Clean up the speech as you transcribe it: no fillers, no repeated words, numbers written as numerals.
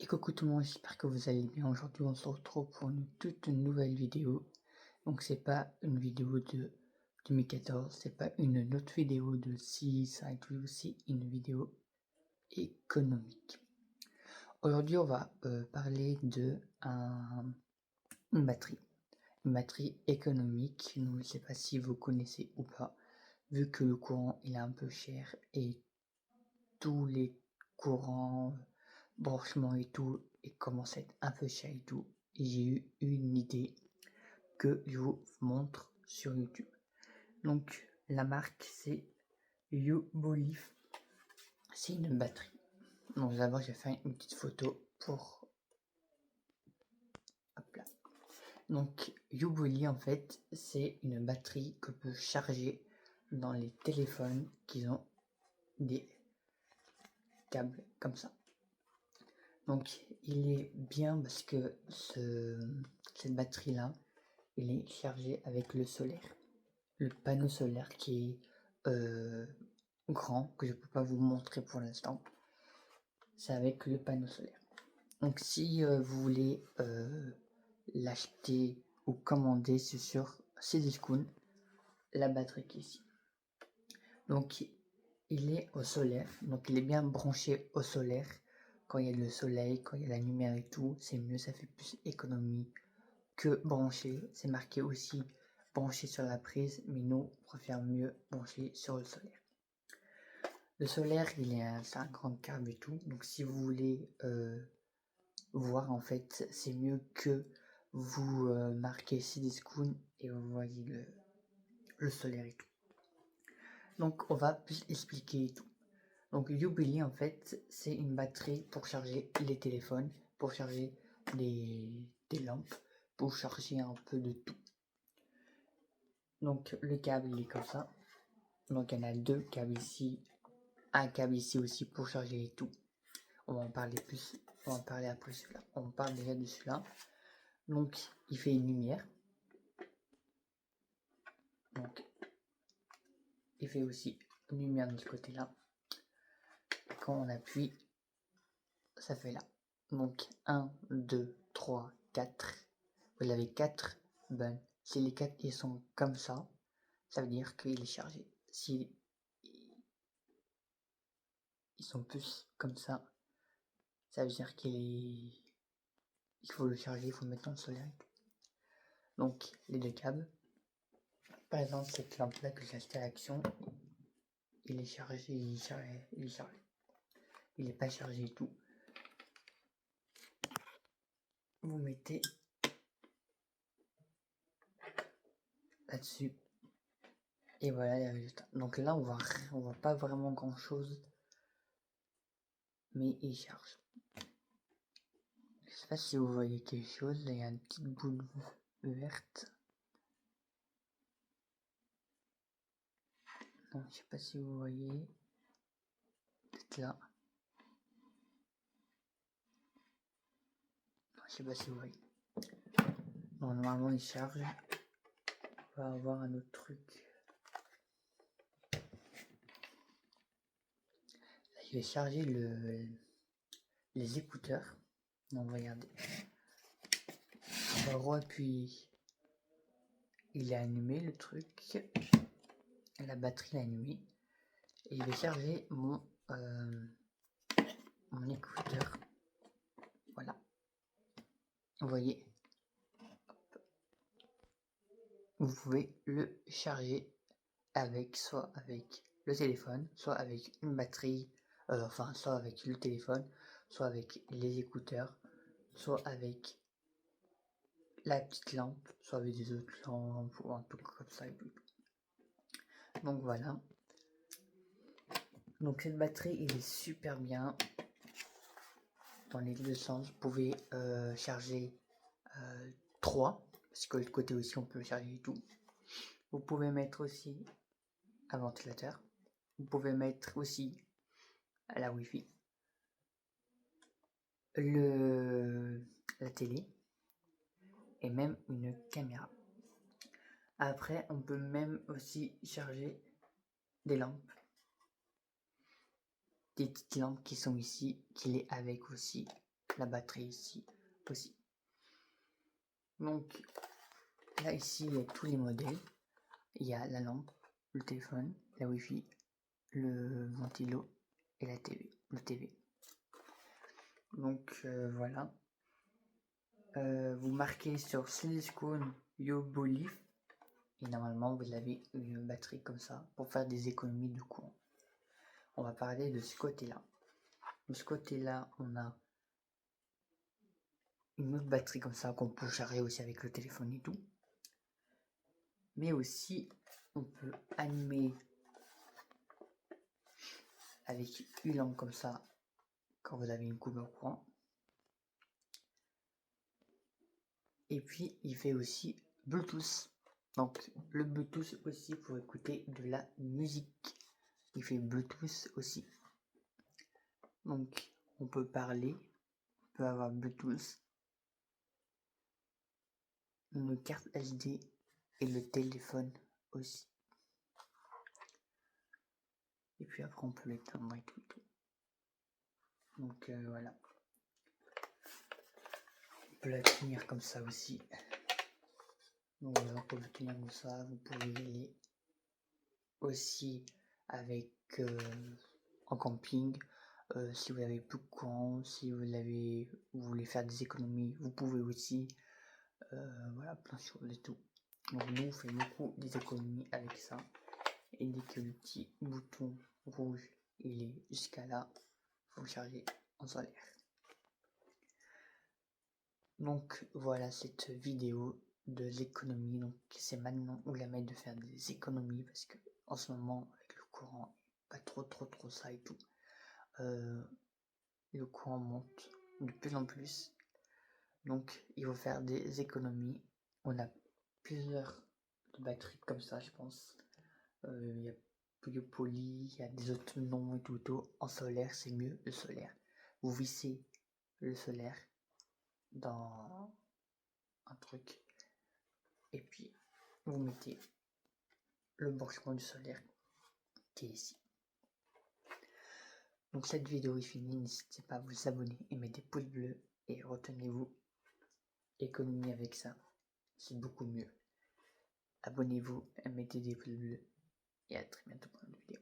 Et coucou tout le monde, j'espère que vous allez bien. Aujourd'hui on se retrouve pour une toute nouvelle vidéo. Donc c'est pas une vidéo de 2014, c'est pas une autre vidéo de Seaside View, c'est une vidéo économique. Aujourd'hui on va parler de une batterie économique. Je ne sais pas si vous connaissez ou pas, vu que le courant il est un peu cher et tous les courants, branchements et tout, et commence à être un peu cher et tout, et j'ai eu une idée que je vous montre sur YouTube. Donc la marque c'est Youbolif, c'est une batterie. Donc d'abord j'ai fait une petite photo pour hop là. Donc Youbolif en fait c'est une batterie que peut charger dans les téléphones qui ont des câbles comme ça. Donc il est bien parce que cette batterie là il est chargé avec le solaire, le panneau solaire qui est grand, que je peux pas vous montrer pour l'instant. C'est avec le panneau solaire. Donc si vous voulez l'acheter ou commander, c'est sur Cdiscount, la batterie qui est ici. Donc il est au solaire, donc il est bien branché au solaire. Quand il y a le soleil, quand il y a la lumière et tout, c'est mieux, ça fait plus économie que branché. C'est marqué aussi branché sur la prise, mais nous on préfère mieux brancher sur le solaire. Le solaire il est à 50 câbles et tout, donc si vous voulez voir en fait c'est mieux que vous marquez Cdiscount et vous voyez le solaire et tout. Donc on va plus expliquer et tout. Donc Youbolif en fait c'est une batterie pour charger les téléphones, pour charger des lampes, pour charger un peu de tout. Donc le câble il est comme ça. Donc il y en a deux câbles ici, un câble ici aussi pour charger et tout. On va en parler plus, on va en parler après celui-là. On parle déjà de celui-là. Donc il fait une lumière. Donc il fait aussi une lumière de ce côté-là. Quand on appuie, ça fait là. Donc 1, 2, 3, 4. Vous avez 4 buns. Si les 4 ils sont comme ça veut dire qu'il est chargé. Si ils sont plus comme ça veut dire il faut le charger, il faut le mettre dans le solaire et tout. Donc les deux câbles. Par exemple cette lampe là que j'ai acheté à Action, il est chargé, il est chargé. Il n'est pas chargé et tout. Vous mettez là-dessus. Et voilà les résultats. Donc là on voit pas vraiment grand chose. Mais il charge. Je sais pas si vous voyez quelque chose. Il y a une petite boule verte. Non, je sais pas si vous voyez. Peut-être là. Non, je sais pas si vous voyez. Non, normalement il charge. On va avoir un autre truc. Là, je vais charger les écouteurs. Donc regardez. On va re-appuyer. Il est allumé le truc. La batterie est allumée. Et je vais charger mon écouteur. Voilà. Vous voyez. Vous pouvez le charger soit avec le téléphone, soit avec une batterie, soit avec le téléphone, soit avec les écouteurs, soit avec la petite lampe, soit avec des autres lampes ou un truc comme ça et tout. Donc voilà. Donc cette batterie il est super bien dans les deux sens. Vous pouvez charger 3 parce que le côté aussi on peut charger et tout. Vous pouvez mettre aussi un ventilateur. Vous pouvez mettre aussi la Wi-Fi, la télé et même une caméra. Après, on peut même aussi charger des lampes, des petites lampes qui sont ici, qu'il est avec aussi. la batterie ici aussi. Donc là ici il y a tous les modèles. Il y a la lampe, le téléphone, la Wi-Fi, le ventilo et la TV, le TV. Donc voilà. Vous marquez sur Cdiscount YoBoLive et normalement vous avez une batterie comme ça pour faire des économies de courant. On va parler de ce côté-là. De ce côté-là, on a une autre batterie comme ça qu'on peut charger aussi avec le téléphone et tout. Mais aussi, on peut animer avec une lampe comme ça quand vous avez une coupure de courant. Et puis, il fait aussi Bluetooth. Donc, le Bluetooth aussi pour écouter de la musique. Il fait Bluetooth aussi. Donc, on peut parler, on peut avoir Bluetooth, une carte SD et le téléphone aussi. Et puis après, on peut l'éteindre et tout. Donc, voilà. On peut la tenir comme ça aussi. Donc, voilà, on peut le tenir comme ça. Vous pouvez y aller aussi avec en camping. Si vous avez plus de courant, si vous voulez faire des économies, vous pouvez aussi. Voilà, plein de choses et tout. Donc nous on fait beaucoup des économies avec ça. Et dès que le petit bouton rouge il est jusqu'à là, faut le charger en solaire. Donc voilà cette vidéo de l'économie. Donc c'est maintenant où la mettre de faire des économies parce que en ce moment avec le courant, pas trop ça et tout. Le courant monte de plus en plus. Donc il faut faire des économies. On a plusieurs batteries comme ça, je pense. Il y a YoPoLi, il y a des autres noms et tout. En solaire, c'est mieux le solaire. Vous vissez le solaire dans un truc et puis vous mettez le branchement du solaire qui est ici. Donc cette vidéo est finie. N'hésitez pas à vous abonner et mettre des pouces bleus et retenez-vous, économie avec ça, c'est beaucoup mieux. Abonnez-vous et mettez des pouces bleus et à très bientôt pour une vidéo.